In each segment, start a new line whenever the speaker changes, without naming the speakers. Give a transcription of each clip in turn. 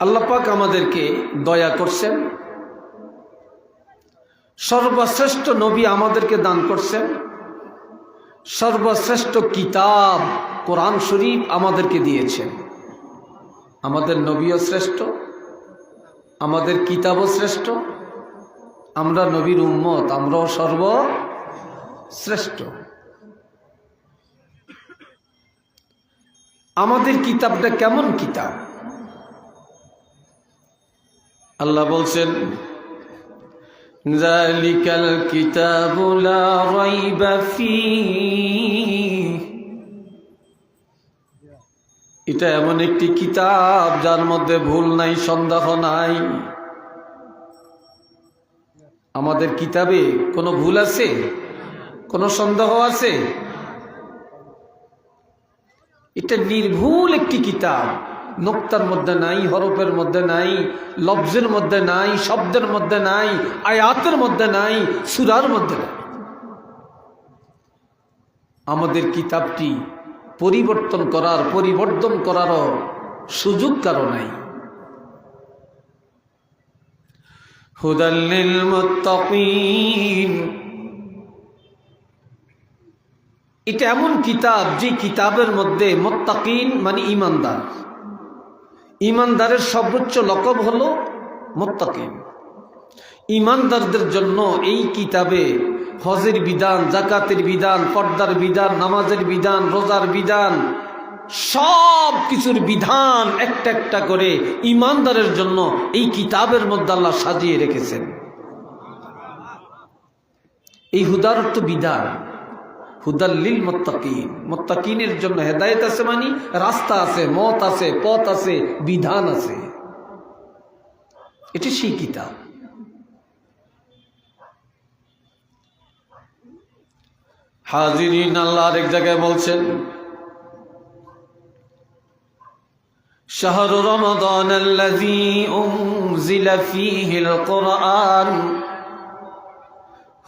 আল্লাহ পাক আমাদেরকে দয়া করছেন, সর্বশ্রেষ্ঠ নবী আমাদেরকে দান করছেন, সর্বশ্রেষ্ঠ কিতাব কোরআন শরীফ আমাদেরকে দিয়েছেন। আমাদের নবীও শ্রেষ্ঠ, আমাদের কিতাবও শ্রেষ্ঠ, আমরা নবীর উম্মত, আমরাও সর্বশ্রেষ্ঠ। আমাদের কিতাবটা কেমন কিতাব? আল্লাহ বলছেন, যালিকাল কিতাবু লা রাইবা ফীহি, এটা এমন একটি কিতাব যার মধ্যে ভুল নাই, সন্দেহ নাই। আমাদের কিতাবে কোনো ভুল আছে? কোনো সন্দেহ আছে? এটা নির্ভুল একটি কিতাব, নোক্তার মধ্যে নাই, হরফের মধ্যে নাই, লফজের মধ্যে নাই, শব্দের মধ্যে নাই, আয়াতের মধ্যে নাই, সূরার মধ্যে নাই। আমাদের কিতাবটি পরিবর্তন করারও সুযোগ কারো নাই। হুদাল লিল মুত্তাকিন, এটা এমন কিতাব যে কিতাবের মধ্যে মুত্তাকিন মানে ঈমানদার, ঈমানদারের সর্বোচ্চ লকব হলো মুত্তাকিন। ঈমানদারদের জন্য এই কিতাবে হজের বিধান, যাকাতের বিধান, পর্দার বিধান, নামাজের বিধান, রোজার বিধান, সব কিছুর বিধান একটা একটা করে ঈমানদারের জন্য এই কিতাবের মধ্যে আল্লাহ সাজিয়ে রেখেছেন। এই হুদার অর্থ বিধান, হুদাল লিল মুত্তাকিন, মুত্তাকিনের জন্য হেদায়েত আছে, মানে রাস্তা আছে, মত আছে, পথ আছে, বিধান আছে। এটি সেই কিতাব। হাজিরিন, আল্লাহ আরেক জায়গায় বলছেন, শাহরু রমাদান আল্লাযী উনজিলা ফীহিল কুরআন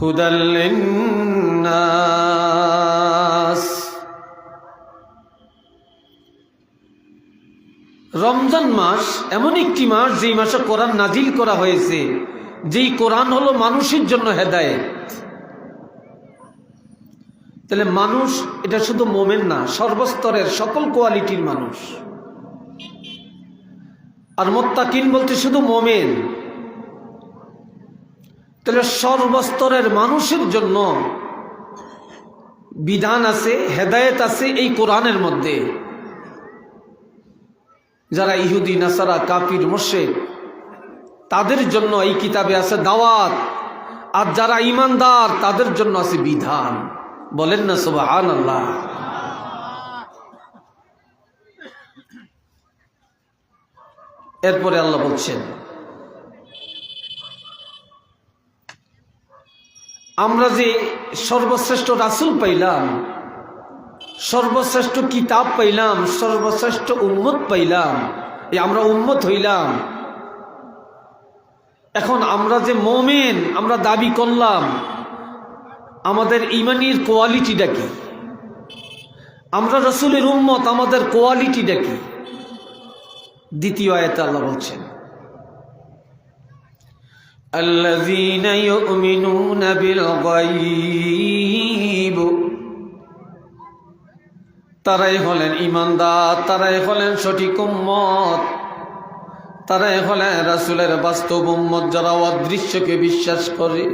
হুদাল লিন্নাস। রমজান মাস এমন একটি মাস যেই মাসে কোরআন নাজিল করা হয়েছে, যেই কোরআন হলো মানুষের জন্য হেদায়েত। তাহলে মানুষ এটা শুধু মোমেন না, সর্বস্তরের সকল কোয়ালিটির মানুষ। আর মুত্তাকিন বলতে শুধু মোমেন। তাহলে সর্বস্তরের মানুষের জন্য বিধান আছে, হেদায়েত আছে এই কোরআনের মধ্যে। যারা ইহুদি, নাসারা, কাফির, মুশরিক, তাদের জন্য এই কিতাবে আছে দাওয়াত, আর যারা ঈমানদার তাদের জন্য আছে বিধান। বলেন না সুবহানাল্লাহ। এরপরে আল্লাহ বলছেন, আমরা যে সর্বশ্রেষ্ঠ রাসূল পাইলাম, সর্বশ্রেষ্ঠ কিতাব পাইলাম, সর্বশ্রেষ্ঠ উম্মত পাইলাম, এই আমরা উম্মত হইলাম। এখন আমরা যে মুমিন, আমরা দাবি করলাম, আমাদের ঈমানের কোয়ালিটিটা কি? আমরা রাসূলের উম্মত, আমাদের কোয়ালিটিটা কি? দ্বিতীয় আয়াতে আল্লাহ বলছেন, আল্লাযীনা ইউমিনুনা বিল গায়ব, তারাই হলেন ঈমানদার, তারাই হলেন সঠিক উম্মত, তারাই হলেন রাসূলের বাস্তব উম্মত, যারা অদৃশ্যকে বিশ্বাস করে।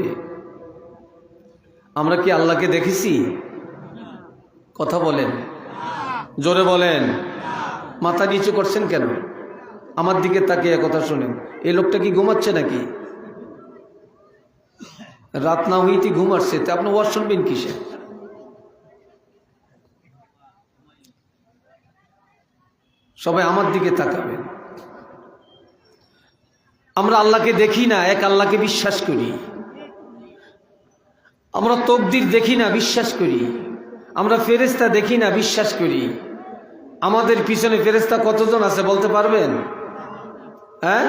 আমরা কি আল্লাহকে দেখেছি? কথা বলেন, জোরে বলেন। মাথা নিচু করছেন কেন? আমার দিকে তাকিয়ে কথা শুনেন। এই লোকটা কি ঘুমাচ্ছে নাকি? রাত না হইতে ঘুমাচ্ছে, তা আপনি ওয়াজ শুনবেন কিসে? সবাই আমার দিকে তাকাবেন। আমরা আল্লাহকে দেখি না, এক আল্লাহকে বিশ্বাস করি। আমরা তকদির দেখি না, বিশ্বাস করি। আমরা ফেরেশতা দেখি না, বিশ্বাস করি। আমাদের পিছনে ফেরেশতা কতজন আছে বলতে পারবেন? হ্যাঁ,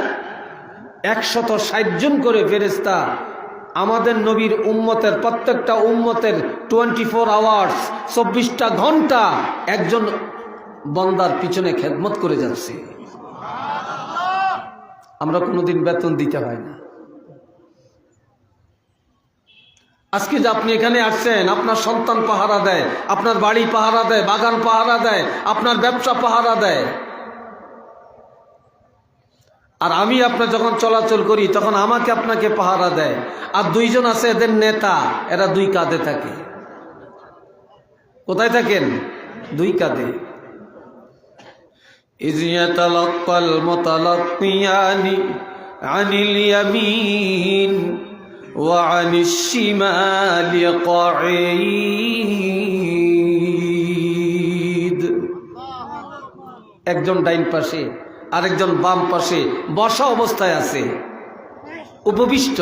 160 জন করে ফেরেশতা আমাদের নবীর উম্মতের, প্রত্যেকটা উম্মতের 24 আওয়ার্স, 24টা ঘন্টা একজন বন্দার পিছনে খেদমত করে যাচ্ছে। আমরা কোনোদিন বেতন দিতে হয় না। আজকে যে আপনি এখানে আসছেন, আপনার সন্তান পাহারা দেয়, আপনার বাড়ি পাহারা দেয়, বাগান পাহারা দেয়, আপনার ব্যবসা পাহারা দেয়। আর আমি আপনার যখন চলাচল করি তখন আমাকে আপনাকে পাহারা দেয়। আর দুইজন আছে এদের নেতা, এরা দুই কাঁধে থাকে। কোথায় থাকেন? দুই কাঁধে। ইয ইয়াতালাক্কাল মুতালাক্কিয়ানি আনিল ইয়ামিন ওয়া আনিশ শিমালি ক্বাঈদ। একজন ডাইন পাশে, আরেকজন বাম পাশে বসা অবস্থায় আছে, উপবিষ্ট।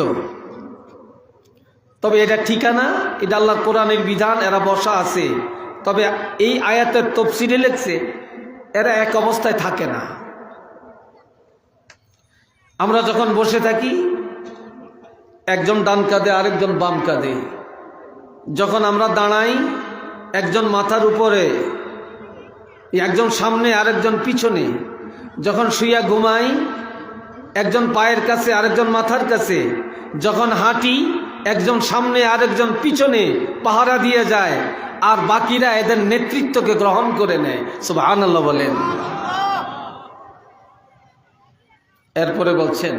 তবে এটা ঠিকানা, এটা আল্লাহর কোরআনের বিধান, এরা বসা আছে। তবে এই আয়াতের তাফসীরে লেখছে এরা এক অবস্থায় থাকে না। আমরা যখন বসে থাকি একজন ডান কাঁধে, আরেকজন বাম কাঁধে। যখন আমরা দাঁড়াই একজন মাথার উপরে, একজন সামনে, আরেকজন পিছনে। যখন শুইয়া ঘুমাই একজন পায়ের কাছে, আরেকজন মাথার কাছে। যখন হাঁটি একজন সামনে, আরেকজন পিছনে পাহারা দিয়ে যায়, আর বাকিরা এদের নেতৃত্বকে গ্রহণ করে নেয়। সুবহানাল্লাহ বলেন। এরপরে বলছেন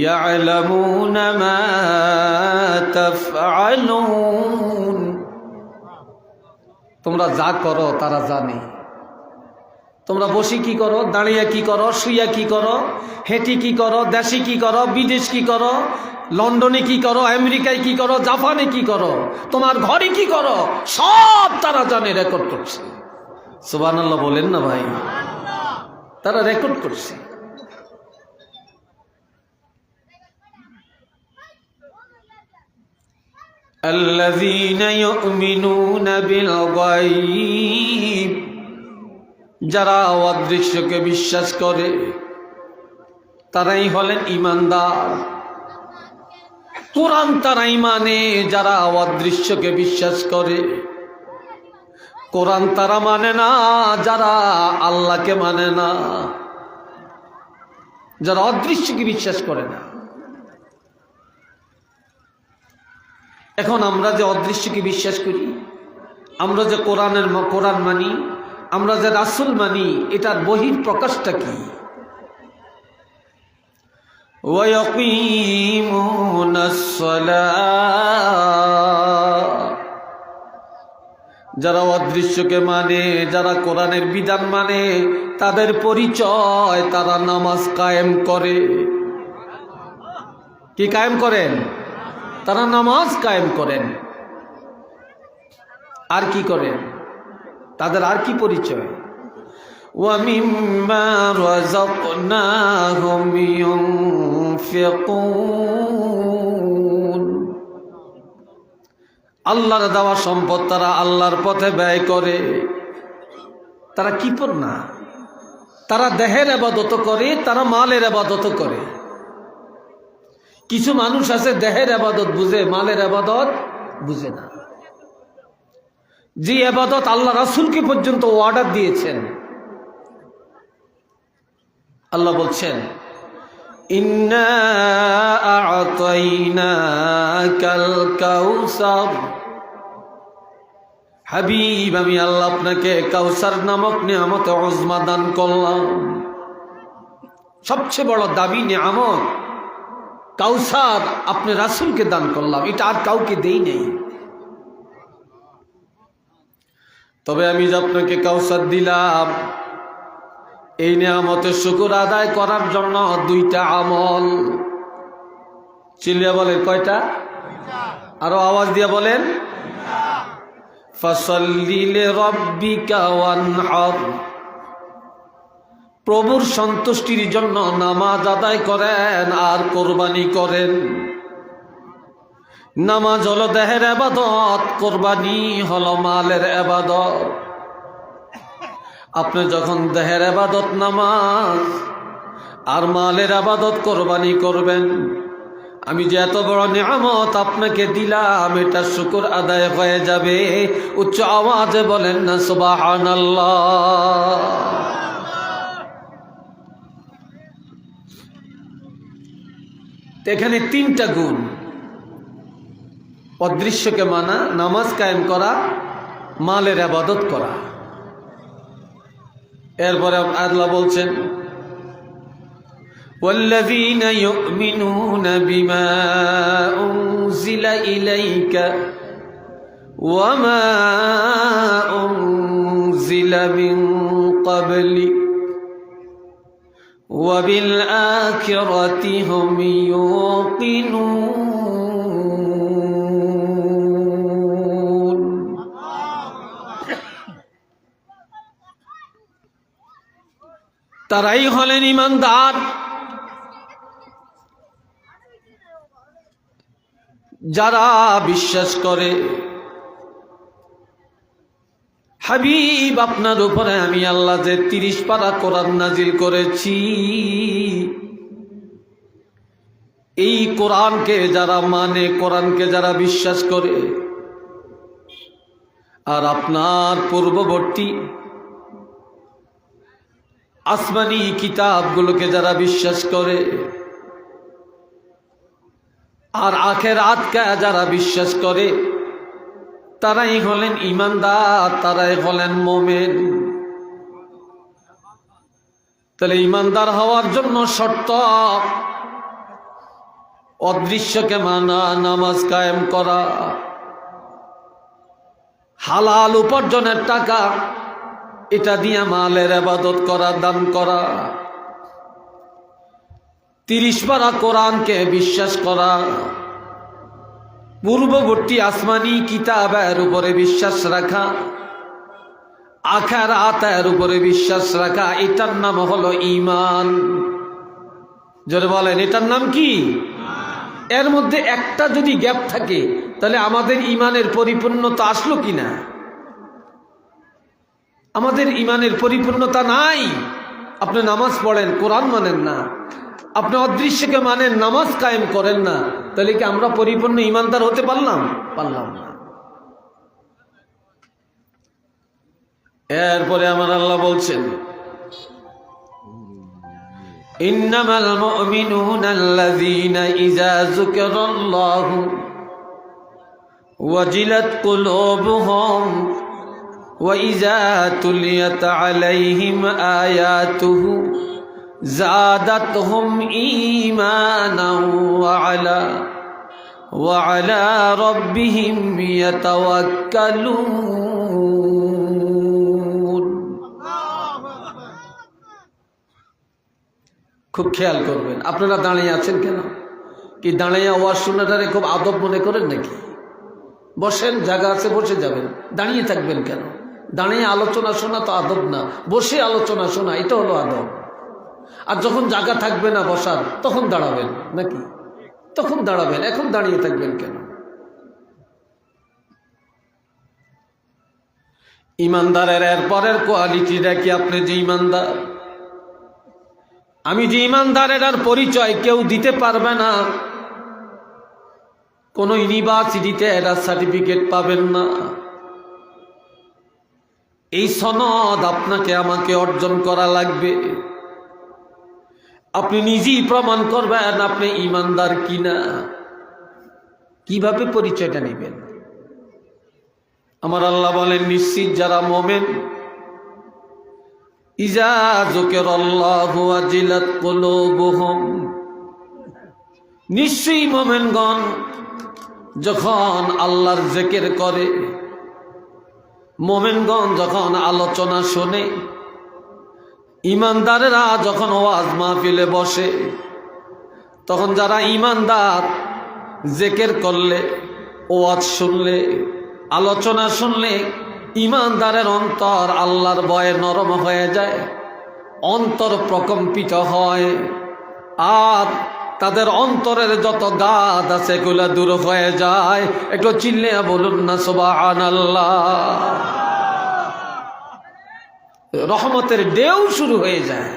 ইয়ালামুনা মা তাফআলুন, তোমরা যা করো তারা জানে। তোমরা বসে কি করো, দাঁড়িয়ে কি করো, শুইয়া কি করো, হেঁটে কি করো, দেশে কি করো, বিদেশ কি করো, লন্ডনে কি করো, আমেরিকায় কি করো, জাপানে কি করো, তোমার ঘরে কি করো, সব তারা জানে, রেকর্ড করছে। সুবহানাল্লাহ বলেন না ভাই? তারা রেকর্ড করছে। আল্লাযীনা ইউমিনুনা বিল গায়ব, যারা অদৃশ্যকে বিশ্বাস করে তারাই হলেন ঈমানদার। কোরআন তারাই মানে যারা অদৃশ্যকে বিশ্বাস করে। কোরআন তারা মানে না যারা আল্লাহকে মানে না, যারা অদৃশ্যকে বিশ্বাস করে না। এখন আমরা যে অদৃশ্যকে বিশ্বাস করি, আমরা যে কোরআন মানি, আমরা যে রাসূল মানি, এটার বহির প্রকাশটা কি? ওয়ায়াকিমুনাস সালাহ, যারা অদৃশ্যকে মানে, যারা কোরআনের বিধান মানে, তাদের পরিচয় তারা নামাজ কায়েম করে। কি কায়েম করেন? তারা নামাজ কায়েম করেন। আর কি করেন? তাদের আর কি পরিচয়? ওয়া মিম্মা রাযাকনাহুম ইউনফিকুন, আল্লাহর দেওয়া সম্পদ তারা আল্লাহর পথে ব্যয় করে। তারা কি পর না, তারা দেহের ইবাদত করে, তারা মালের ইবাদত করে। কিছু মানুষ আছে দেহের ইবাদত বুঝে, মালের ইবাদত বুঝে না। যে ইবাদত আল্লাহ রাসূলকে পর্যন্ত অর্ডার দিয়েছেন। আল্লাহ বলছেন ইন্না আ'তাইনাকাল কাউসার, হাবিব আমি আল্লাহ আপনাকে কাউসার নামক নিয়ামত উজমা দান করলাম। সবচেয়ে বড় দাবি নিয়ামত কাউসার আপনি রাসূলকে দান করলাম, এটা আর কাউকে দেই নেই। তবে আমি যে আপনাকে কাউসার দিলাম, এই নিয়ামতের শুকর আদায় করার জন্য দুইটা আমল। চিল্লিয়া বলেন কয়টা? আরো আওয়াজ দিয়ে বলেন। ফাসাল্লি লিরাব্বিকা ওয়ানহার, প্রভুর সন্তুষ্টির জন্য নামাজ আদায় করেন আর কোরবানি করেন। নামাজ হলো দেহের ইবাদত, কোরবানি হলো মালের ইবাদত। আপনি যখন দেহের ইবাদত নামাজ আর মালের ইবাদত কোরবানি করবেন, আমি যে এত বড় নিয়ামত আপনাকে দিলাম, এটা শুকর আদায় হয়ে যাবে। উচ্চ আওয়াজে বলেন না সুবহানাল্লাহ। তো এখানে তিনটা গুণ, অদৃশ্যকে মানা, নামাজ কায়েম করা, মালের ইবাদত করা। এরপরে আল্লাহ বলছেন والذين يؤمنون بما أنزل إليك وما أنزل من قبلك وبالآخرة هم يوقنون। তারাই হলেন ঈমানদার যারা বিশ্বাস করে হাবিব আপনার উপরে আমি আল্লাহ যে 30 পারা কোরআন নাজিল করেছি, এই কোরআনকে যারা মানে, কোরআনকে যারা বিশ্বাস করে, আর আপনার পূর্ববর্তী আসমানি কিতাবগুলোকে যারা বিশ্বাস করে, আর আখিরাতকে যারা বিশ্বাস করে, তারাই হলেন ঈমানদার, তারাই হলেন মুমিন। তাহলে ঈমানদার হওয়ার জন্য শর্ত অদৃশ্যকে মানা, নামাজ কায়েম করা, হালাল উপার্জনের টাকা এটা দিয়ে মালের ইবাদত করা, দান করা, 30 পারা কোরআনকে বিশ্বাস করা, পূর্ববর্তী আসমানি কিতাবের উপরে বিশ্বাস রাখা, আখিরাতের উপরে বিশ্বাস রাখা, এটার নাম হলো ঈমান। জোরে বলেন, এটার নাম কি? এর মধ্যে একটা যদি গ্যাপ থাকে তাহলে আমাদের ঈমানের পরিপূর্ণতা আসলো কিনা? আমাদের ঈমানের পরিপূর্ণতা নাই। আপনি নামাজ পড়েন, কোরআন মানেন না, আপনি অদৃশ্যকে মানেন, নামাজ কায়েম করেন না, তাহলে কি আমরা পরিপূর্ণ ঈমানদার হতে পারলাম না? এরপরে আমার আল্লাহ বলছেন ইন্নামাল মুমিনুনা আল্লাযীনা ইযা যুকিরাল্লাহু ওয়াজিলাত কুলুবুহুম ওয়া ইযা তুলিয়াত আলাইহিম আয়াতুহু زادتهم إيمانا وعلى ربهم يتوكلون। খুব খেয়াল করবেন। আপনারা দাঁড়িয়ে আছেন কেন? কি দাঁড়িয়ে ওয়াজ শোনাটারে খুব আদব মনে করেন নাকি? বসেন, জায়গা আছে, বসে যাবেন। দাঁড়িয়ে থাকবেন কেন? দাঁড়িয়ে আলোচনা শোনা তো আদব না, বসে আলোচনা শোনা এটা হলো আদব। আর যখন জায়গা থাকবে না বসার, তখন দাঁড়াবেন নাকি? তখন দাঁড়াবেন, এখন দাঁড়িয়ে থাকবেন কেন? ঈমানদারের এরপরের কোয়ালিটিটা কি? আপনি যে ঈমানদার, আমি যে ঈমানদারের আর পরিচয় কেউ দিতে পারবে না। কোন ইউনিভার্সিটিতে এরা সার্টিফিকেট পাবেন না। এই সনদ আপনাকে আমাকে অর্জন করা লাগবে। আপনি নিজেই প্রমাণ করবেন আপনি ঈমানদার কিনা। কিভাবে পরিচয়টা নেবেন? আমার আল্লাহ বলেন নিশ্চিত যারা মুমিন, ইযা যুকিরাল্লাহু ওয়াজিলাত কুলুবুহুম, নিশ্চয়ই মুমিনগণ যখন আল্লাহর জিকির করে, মুমিনগণ যখন আলোচনা শোনে, ঈমানদারেরা যখন ওয়াজ মাহফিলে বসে, তখন যারা ঈমানদার জিকির করলে, ওয়াজ শুনলে, আলোচনা শুনলে, ঈমানদারের অন্তর আল্লাহর ভয়ে নরম হয়ে যায়, অন্তর প্রকম্পিত হয়, আর তাদের অন্তরের যত গাদ আছে এগুলো দূর হয়ে যায়। একটু চিল্লিয়া বলুন না সুবহানাল্লাহ। রহমতের ঢেউ শুরু হয়ে যায়।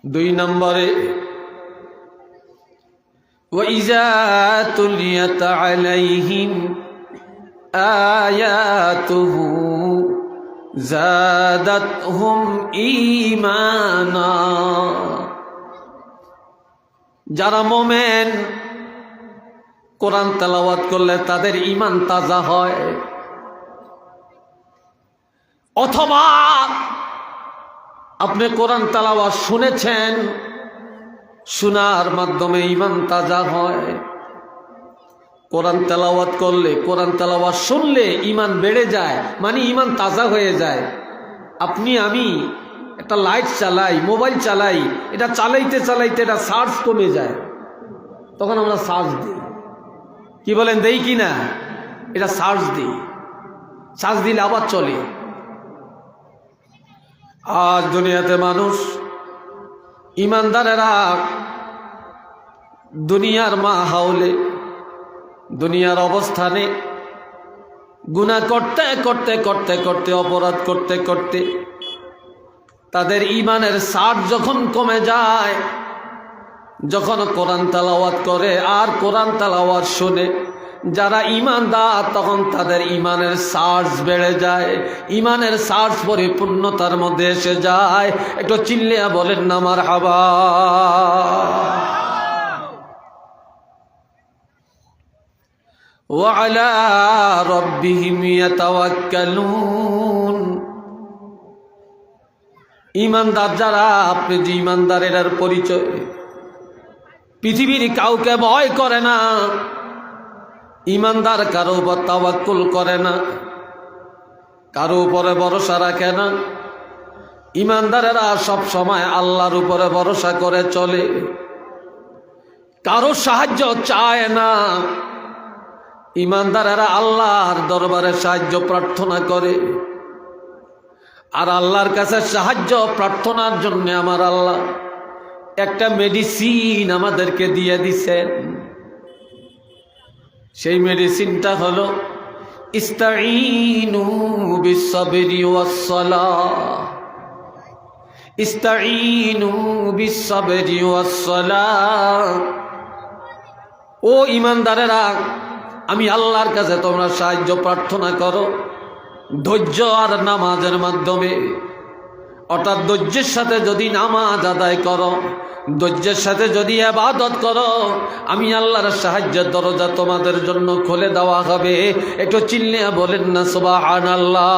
দুই নম্বরে وَإِذَا تُلِيَتْ عَلَيْهِمْ آيَاتُهُ যাদাতহুম ঈমানা। যারা মোমেন কোরআন তেলাওয়াত করলে তাদের ঈমান তাজা হয়। অথবা আপনি কোরআন তেলাওয়াত শুনেছেন, শোনার মাধ্যমে ঈমান তাজা হয়। কোরআন তেলাওয়াত করলে, কোরআন তেলাওয়াত শুনলে ঈমান বেড়ে যায়, মানে ঈমান তাজা হয়ে যায়। আপনি আমি একটা লাইট চালাই, মোবাইল চালাই, এটা চালাইতে চালাইতে এটা চার্জ কমে যায়, তখন আমরা চার্জ দিই। কি বলেন, দেই কি না? এটা চার্জ দিই, চার্জ দিলে আবার চলে। আজ দুনিয়াতে মানুষ, ইমানদারেরা দুনিয়ার মাহৌলে, দুনিয়ার অবস্থানে গুনাহ করতে করতে করতে করতে, অপরাধ করতে করতে তাদের ঈমানের সার যখন কমে যায়, যখন কোরআন তেলাওয়াত করে আর কোরআন তেলাওয়াত শুনে যারা ঈমানদার, তখন তাদের ঈমানের সার্জ বেড়ে যায়, ঈমানের সার্জ পরিপূর্ণতার মধ্যে এসে যায়। একটু চিল্লিয়া বলেন না মারহাবা। ওয়া আলা রাব্বিহিম ইয়াতাওয়াক্কালুন। ঈমানদার যারা, আপনি যে ঈমানদারের পরিচয়, পৃথিবীর কাউকে ভয় করে না, ঈমানদার কারো উপর তাওয়াক্কুল করে না, কারো উপরে ভরসা রাখে না। ঈমানদারেরা সব সময় আল্লাহর উপরে ভরসা করে চলে, কারো সাহায্য চায় না। ঈমানদারেরা আল্লাহর দরবারে সাহায্য প্রার্থনা করে, আর আল্লাহর কাছে সাহায্য প্রার্থনার জন্য আমার আল্লাহ একটা মেডিসিন আমাদেরকে দিয়ে দিছেন। সেই মেডিসিনটা হলো ইস্তাঈনু বিসসাবরি ওয়াসসালাহ, ইস্তাঈনু বিসসাবরি ওয়াসসালাহ। ও ঈমানদারেরা, আমি আল্লাহর কাছে তোমরা সাহায্য প্রার্থনা করো ধৈর্য আর নামাজের মাধ্যমে। অর্থাৎ ধৈর্যের সাথে যদি নামাজ আদায় করো, ধৈর্যের সাথে যদি ইবাদত করো, আমি আল্লাহর সাহায্যের দরজা তোমাদের জন্য খুলে দেওয়া হবে। একটু চিল্লিয়া বলেন না সুবহানাল্লাহ।